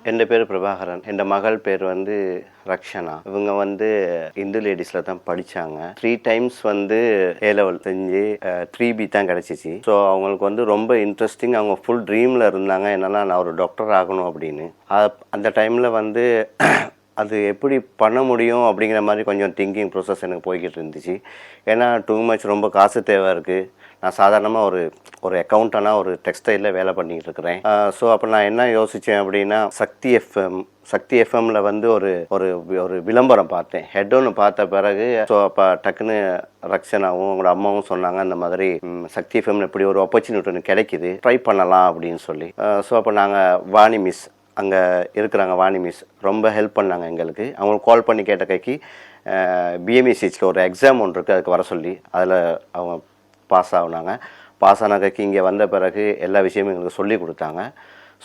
என் பேர் பிரபாகரன். என் மகள் பேர் வந்து ரக்ஷனா. இவங்க வந்து இந்து லேடிஸில் தான் படித்தாங்க. 3 times வந்து A-level செஞ்சு 3B தான் கிடச்சிச்சு. ஸோ அவங்களுக்கு வந்து ரொம்ப இன்ட்ரெஸ்டிங். அவங்க ஃபுல் ட்ரீமில் இருந்தாங்க, என்னென்னா நான் ஒரு டாக்டர் ஆகணும் அப்படின்னு. அந்த டைமில் வந்து அது எப்படி பண்ண முடியும் அப்படிங்கிற மாதிரி கொஞ்சம் திங்கிங் ப்ரோசஸ் எனக்கு போய்கிட்டு இருந்துச்சு. ஏன்னா டூ மச் ரொம்ப காசு தேவை இருக்குது. நான் சாதாரணமாக ஒரு அக்கௌண்டனாக ஒரு டெக்ஸ்டைலில் வேலை பண்ணிக்கிட்டு இருக்கிறேன். ஸோ அப்போ நான் என்ன யோசித்தேன் அப்படின்னா, சக்தி எஃப்எம்மில் வந்து ஒரு ஒரு விளம்பரம் பார்த்தேன். ஹெட் ஒன்று பார்த்த பிறகு ஸோ அப்போ டக்குன்னு ரக்ஷனாவும் உங்களோட அம்மாவும் சொன்னாங்க, அந்த மாதிரி சக்தி எஃப்எம்மில் இப்படி ஒரு ஆப்பர்ச்சுனிட்டி ஒன்று கிடைக்கிது, ட்ரை பண்ணலாம் அப்படின்னு சொல்லி. ஸோ அப்போ நாங்கள் வாணி மிஸ் அங்கே இருக்கிறாங்க. வாணி மிஸ் ரொம்ப ஹெல்ப் பண்ணாங்க எங்களுக்கு. அவங்களுக்கு கால் பண்ணி கேட்ட கைக்கு பிஎம்இசிஹெச்சில் ஒரு எக்ஸாம் ஒன்று இருக்குது, அதுக்கு வர சொல்லி அதில் அவங்க பாஸ் ஆகினாங்க. பாஸ் ஆன கைக்கு இங்கே வந்த பிறகு எல்லா விஷயமும் எங்களுக்கு சொல்லி கொடுத்தாங்க.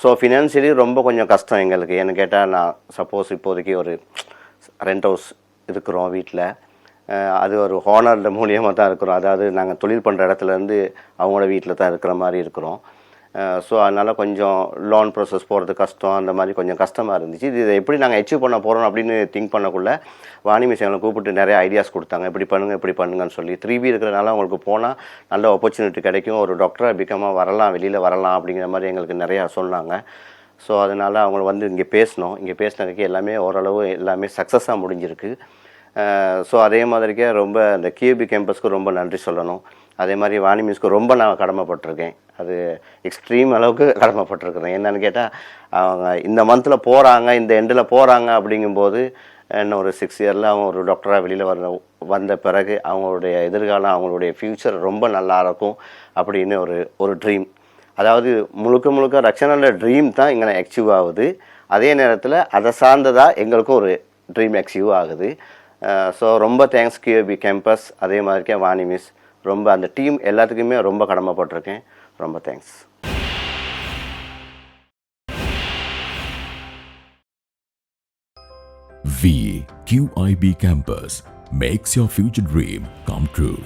ஸோ ஃபினான்ஷியலி ரொம்ப கொஞ்சம் கஷ்டம் எங்களுக்கு. ஏன்னு கேட்டால், நான் சப்போஸ் இப்போதைக்கு ஒரு ரெண்ட் ஹவுஸ் இருக்கிறோம் வீட்டில். அது ஒரு ஹோனர் மூலியமாக தான் இருக்கிறோம். அதாவது நாங்கள் தொழில் பண்ணுற இடத்துலேருந்து அவங்களோட வீட்டில் தான் இருக்கிற மாதிரி இருக்கிறோம். ஸோ அதனால் கொஞ்சம் லோன் ப்ராசஸ் போகிறது கஷ்டம், அந்த மாதிரி கொஞ்சம் கஷ்டமாக இருந்துச்சு. இதை எப்படி நாங்கள் அச்சீவ் பண்ண போகிறோம் அப்படின்னு திங்க் பண்ணக்குள்ளே வாணி மிஸ் எங்களை கூப்பிட்டு நிறைய ஐடியாஸ் கொடுத்தாங்க. இப்படி பண்ணுங்கன்னு சொல்லி. 3B இருக்கிறனால அவங்களுக்கு போனால் நல்ல ஆப்பர்ச்சுனிட்டி கிடைக்கும், ஒரு டாக்டராக பிகமாக வரலாம், வெளியில் வரலாம் அப்படிங்கிற மாதிரி எங்களுக்கு நிறையா சொன்னாங்க. ஸோ அதனால் அவங்கள வந்து இங்கே பேசினதுக்கு எல்லாமே ஓரளவு எல்லாமே சக்ஸஸாக முடிஞ்சிருக்கு. ஸோ அதே மாதிரிக்கே ரொம்ப அந்த QB கேம்பஸ்க்கு ரொம்ப நன்றி சொல்லணும். அதே மாதிரி வாணி மிஸ்க்கு ரொம்ப நான் கடமைப்பட்டிருக்கேன். அது எக்ஸ்ட்ரீம் அளவுக்கு கடமைப்பட்டிருக்கிறேன். என்னென்னு கேட்டால், அவங்க இந்த மந்தில் போகிறாங்க, இந்த எண்டில் போகிறாங்க அப்படிங்கும்போது இன்னும் ஒரு 6 இயரில் அவங்க ஒரு டாக்டராக வெளியில் வந்த பிறகு அவங்களுடைய எதிர்காலம், அவங்களுடைய ஃப்யூச்சர் ரொம்ப நல்லா இருக்கும் அப்படின்னு ஒரு ட்ரீம். அதாவது முழுக்க ரக்ஷனாவோட ட்ரீம் தான் இங்கே அச்சீவ் ஆகுது. அதே நேரத்தில் அதை சார்ந்ததாக எங்களுக்கும் ஒரு ட்ரீம் அச்சீவ் ஆகுது. ஸோ ரொம்ப தேங்க்ஸ் QB கேம்பஸ், அதே மாதிரிக்கே வாணி மிஸ், ரொம்ப அந்த டீம் எல்லாத்துக்குமே ரொம்ப கடமைப்பட்டிருக்கேன். ரொம்ப thanks. QIB campus makes your future dream come true.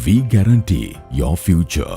We guarantee your future.